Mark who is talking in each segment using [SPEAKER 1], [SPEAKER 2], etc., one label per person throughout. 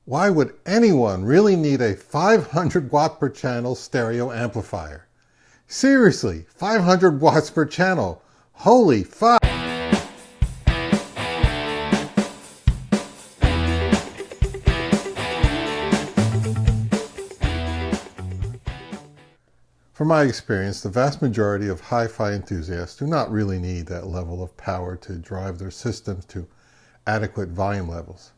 [SPEAKER 1] Why would anyone really need a 500 watt per channel stereo amplifier? Seriously, 500 watts per channel. Holy fuck! From my experience, the vast majority of hi-fi enthusiasts do not really need that level of power to drive their systems to adequate volume levels.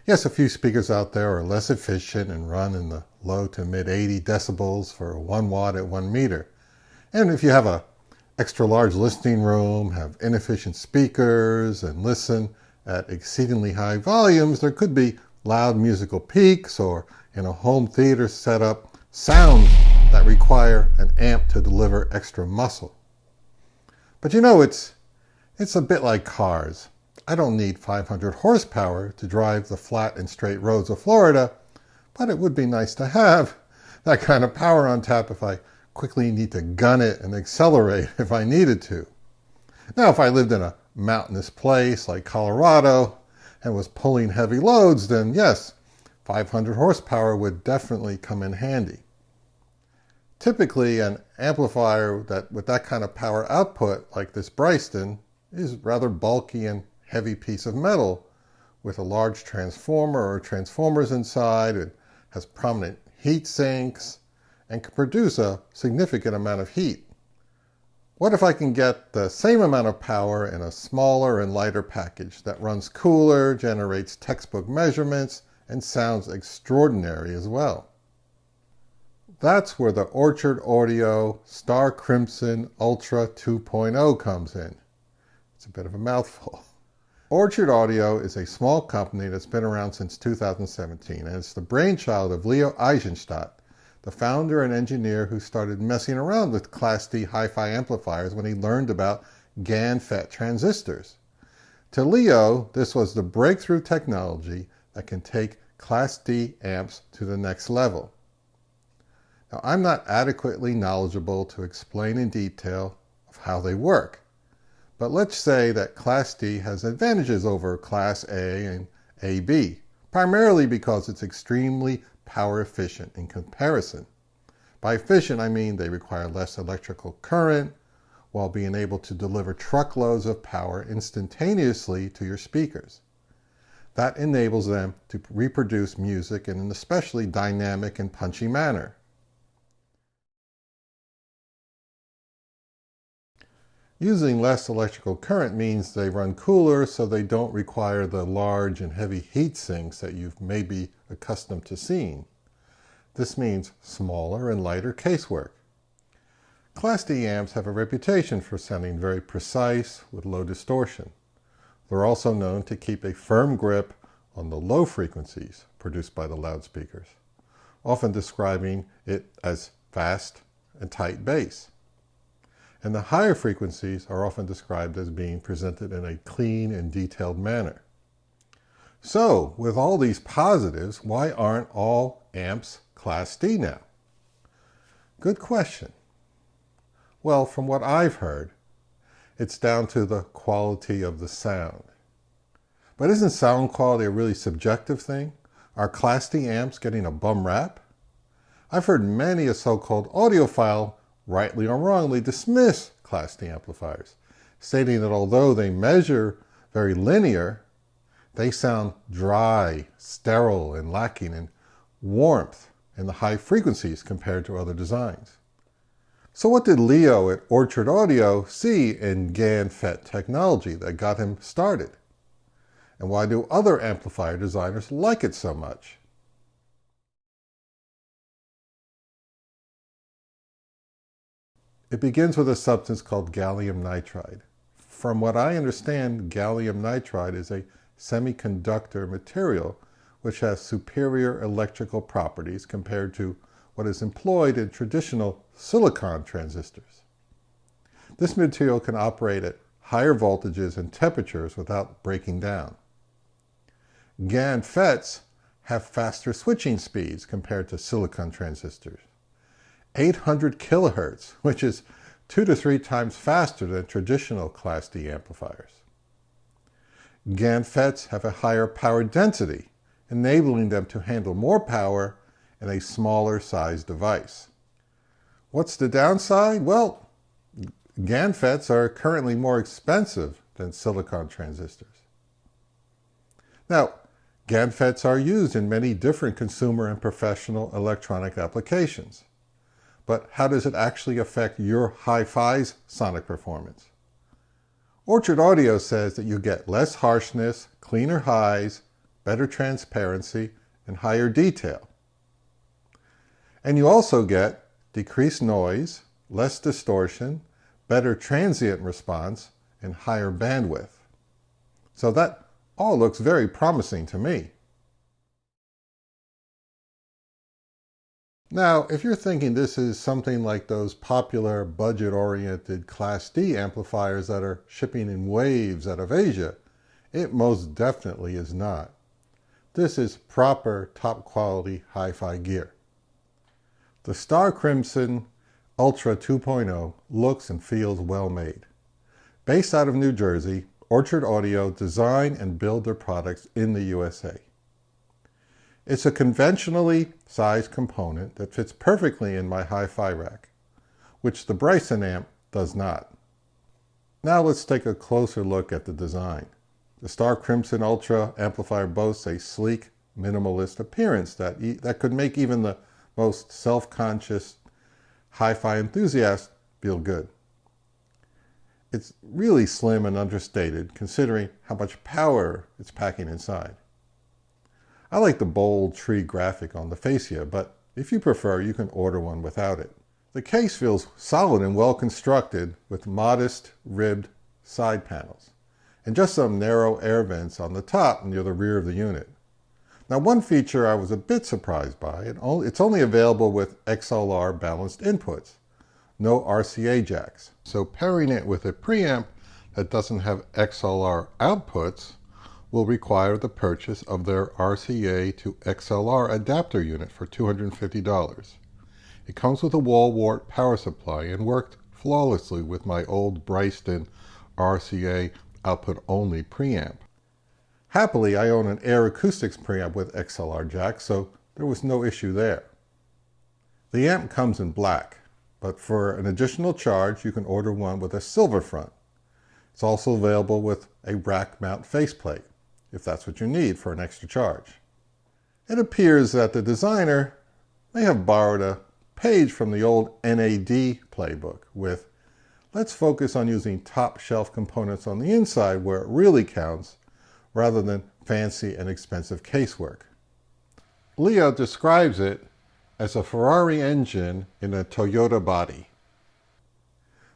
[SPEAKER 1] Yes, a few speakers out there are less efficient and run in the low to mid 80 decibels for 1 watt at 1 meter. And if you have an extra large listening room, have inefficient speakers, and listen at exceedingly high volumes, there could be loud musical peaks, or in a home theater setup, sounds that require an amp to deliver extra muscle. But you know, it's a bit like cars. I don't need 500 horsepower to drive the flat and straight roads of Florida, but it would be nice to have that kind of power on tap if I quickly need to gun it and accelerate if I needed to. Now, if I lived in a mountainous place like Colorado and was pulling heavy loads, then yes, 500 horsepower would definitely come in handy. Typically, an amplifier with that kind of power output, like this Bryston, is rather bulky and heavy piece of metal with a large transformer or transformers inside. It has prominent heat sinks and can produce a significant amount of heat. What if I can get the same amount of power in a smaller and lighter package that runs cooler, generates textbook measurements, and sounds extraordinary as well? That's where the Orchard Audio Starkrimson Ultra 2.0 comes in. It's a bit of a mouthful. Orchard Audio is a small company that's been around since 2017, and it's the brainchild of Leo Eisenstadt, the founder and engineer who started messing around with Class D hi-fi amplifiers when he learned about GaNFET transistors. To Leo, this was the breakthrough technology that can take Class D amps to the next level. Now, I'm not adequately knowledgeable to explain in detail of how they work, but let's say that Class D has advantages over Class A and AB, primarily because it's extremely power efficient in comparison. By efficient, I mean they require less electrical current while being able to deliver truckloads of power instantaneously to your speakers. That enables them to reproduce music in an especially dynamic and punchy manner. Using less electrical current means they run cooler, so they don't require the large and heavy heat sinks that you've maybe accustomed to seeing. This means smaller and lighter casework. Class D amps have a reputation for sounding very precise with low distortion. They're also known to keep a firm grip on the low frequencies produced by the loudspeakers, often describing it as fast and tight bass. And the higher frequencies are often described as being presented in a clean and detailed manner. So, with all these positives, why aren't all amps Class D now? Good question. Well, from what I've heard, it's down to the quality of the sound. But isn't sound quality a really subjective thing? Are Class D amps getting a bum rap? I've heard many a so-called audiophile rightly or wrongly dismiss Class D amplifiers, stating that although they measure very linear, they sound dry, sterile, and lacking in warmth in the high frequencies compared to other designs. So what did Leo at Orchard Audio see in GaNFET technology that got him started? And why do other amplifier designers like it so much? It begins with a substance called gallium nitride. From what I understand, gallium nitride is a semiconductor material which has superior electrical properties compared to what is employed in traditional silicon transistors. This material can operate at higher voltages and temperatures without breaking down. GaNFETs have faster switching speeds compared to silicon transistors. 800 kilohertz, which is 2 to 3 times faster than traditional Class D amplifiers. GaNFETs have a higher power density enabling them to handle more power in a smaller size device. What's the downside? Well, GaNFETs are currently more expensive than silicon transistors. Now, GaNFETs are used in many different consumer and professional electronic applications. But how does it actually affect your hi-fi's sonic performance? Orchard Audio says that you get less harshness, cleaner highs, better transparency, and higher detail. And you also get decreased noise, less distortion, better transient response, and higher bandwidth. So that all looks very promising to me. Now, if you're thinking this is something like those popular budget-oriented Class D amplifiers that are shipping in waves out of Asia, it most definitely is not. This is proper top-quality hi-fi gear. The Starkrimson Ultra 2.0 looks and feels well made. Based out of New Jersey, Orchard Audio design and build their products in the USA. It's a conventionally sized component that fits perfectly in my hi-fi rack, which the Bryson amp does not. Now let's take a closer look at the design. The Starkrimson Ultra amplifier boasts a sleek, minimalist appearance that could make even the most self-conscious hi-fi enthusiast feel good. It's really slim and understated considering how much power it's packing inside. I like the bold tree graphic on the fascia, but if you prefer, you can order one without it. The case feels solid and well constructed with modest ribbed side panels and just some narrow air vents on the top near the rear of the unit. Now, one feature I was a bit surprised by, it's only available with XLR balanced inputs, no RCA jacks. So pairing it with a preamp that doesn't have XLR outputs will require the purchase of their RCA to XLR adapter unit for $250. It comes with a wall wart power supply and worked flawlessly with my old Bryson RCA output only preamp. Happily, I own an Air Acoustics preamp with XLR jack, so there was no issue there. The amp comes in black, but for an additional charge, you can order one with a silver front. It's also available with a rack mount faceplate, if that's what you need for an extra charge. It appears that the designer may have borrowed a page from the old NAD playbook with, let's focus on using top shelf components on the inside where it really counts, rather than fancy and expensive casework. Leo describes it as a Ferrari engine in a Toyota body.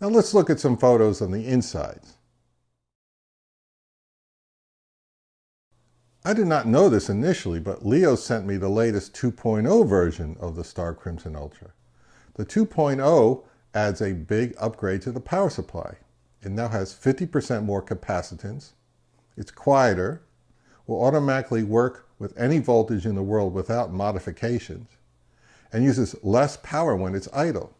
[SPEAKER 1] Now let's look at some photos on the insides. I did not know this initially, but Leo sent me the latest 2.0 version of the Starkrimson Ultra. The 2.0 adds a big upgrade to the power supply. It now has 50% more capacitance, it's quieter, will automatically work with any voltage in the world without modifications, and uses less power when it's idle.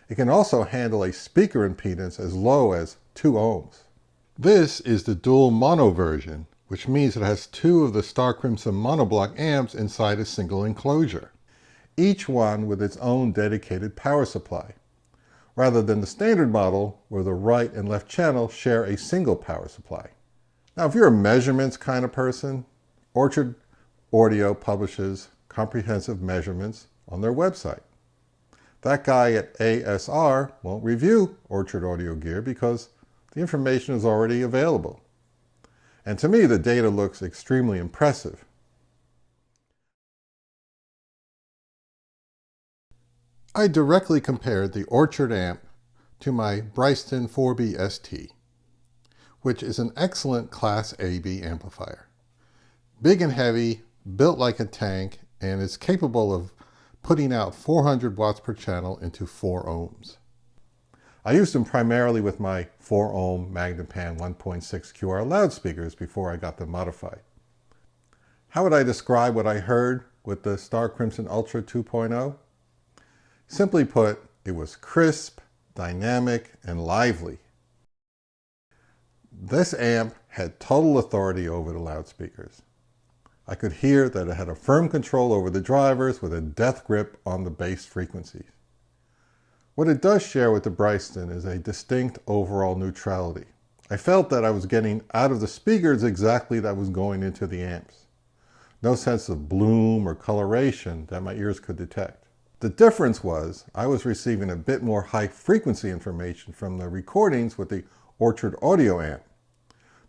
[SPEAKER 1] It can also handle a speaker impedance as low as 2 ohms. This is the dual mono version, which means it has 2 of the Starkrimson monoblock amps inside a single enclosure, each one with its own dedicated power supply, rather than the standard model where the right and left channel share a single power supply. Now, if you're a measurements kind of person, Orchard Audio publishes comprehensive measurements on their website. That guy at ASR won't review Orchard Audio gear because the information is already available. And to me, the data looks extremely impressive. I directly compared the Orchard amp to my Bryson 4B ST, which is an excellent Class AB amplifier. Big and heavy, built like a tank, and is capable of putting out 400 watts per channel into 4 ohms. I used them primarily with my 4 ohm Magnepan 1.6 QR loudspeakers before I got them modified. How would I describe what I heard with the Starkrimson Ultra 2.0? Simply put, it was crisp, dynamic, and lively. This amp had total authority over the loudspeakers. I could hear that it had a firm control over the drivers with a death grip on the bass frequencies. What it does share with the Bryston is a distinct overall neutrality. I felt that I was getting out of the speakers exactly that was going into the amps. No sense of bloom or coloration that my ears could detect. The difference was I was receiving a bit more high frequency information from the recordings with the Orchard Audio amp.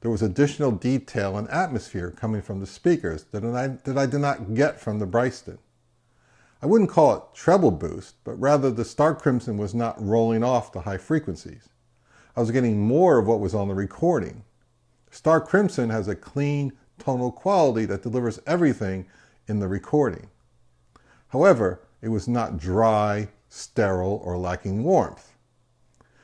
[SPEAKER 1] There was additional detail and atmosphere coming from the speakers that I did not get from the Bryston. I wouldn't call it treble boost, but rather the Starkrimson was not rolling off the high frequencies. I was getting more of what was on the recording. Starkrimson has a clean tonal quality that delivers everything in the recording. However, it was not dry, sterile, or lacking warmth.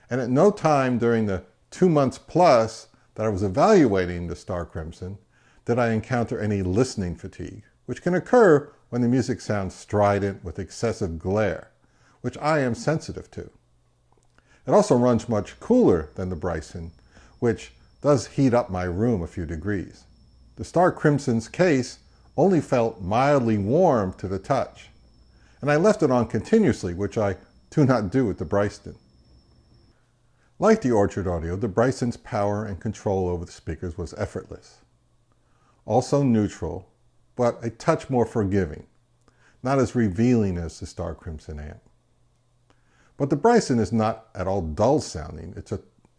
[SPEAKER 1] And at no time during the 2 months plus that I was evaluating the Starkrimson did I encounter any listening fatigue, which can occur when the music sounds strident with excessive glare, which I am sensitive to. It also runs much cooler than the Bryson, which does heat up my room a few degrees. The Starkrimson's case only felt mildly warm to the touch, and I left it on continuously, which I do not do with the Bryston. Like the Orchard Audio, the Bryson's power and control over the speakers was effortless. Also neutral, but a touch more forgiving, not as revealing as the Starkrimson amp. But the Bryson is not at all dull sounding. It's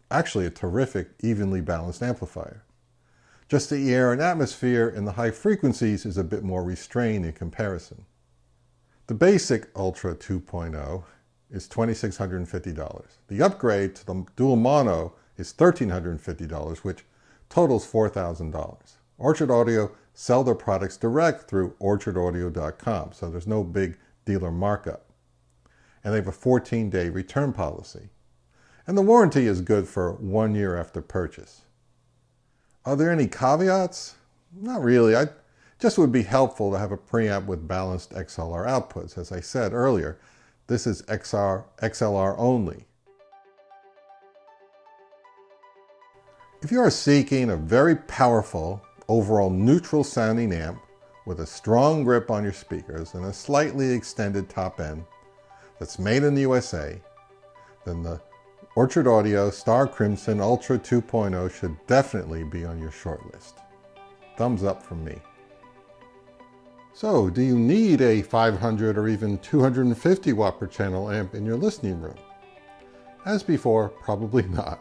[SPEAKER 1] actually a terrific, evenly balanced amplifier. Just the air and atmosphere in the high frequencies is a bit more restrained in comparison. The basic Ultra 2.0 is $2,650. The upgrade to the dual mono is $1,350, which totals $4,000. Orchard Audio sell their products direct through orchardaudio.com, so there's no big dealer markup. And they have a 14-day return policy. And the warranty is good for 1 year after purchase. Are there any caveats? Not really. It just would be helpful to have a preamp with balanced XLR outputs. As I said earlier, this is XLR only. If you are seeking a very powerful, overall neutral sounding amp with a strong grip on your speakers and a slightly extended top end that's made in the USA, then the Orchard Audio Starkrimson Ultra 2.0 should definitely be on your shortlist. Thumbs up from me. So, do you need a 500 or even 250 watt per channel amp in your listening room? As before, probably not.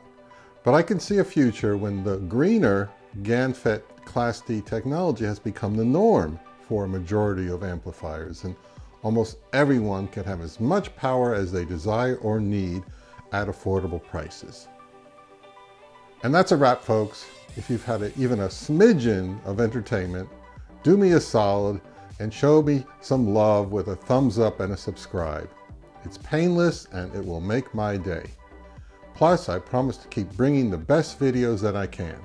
[SPEAKER 1] But I can see a future when the greener GaNFET Class D technology has become the norm for a majority of amplifiers, and almost everyone can have as much power as they desire or need at affordable prices. And that's a wrap, folks. If you've had even a smidgen of entertainment, do me a solid and show me some love with a thumbs up and a subscribe. It's painless and it will make my day. Plus, I promise to keep bringing the best videos that I can.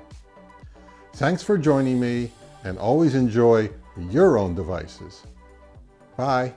[SPEAKER 1] Thanks for joining me, and always enjoy your own devices. Bye.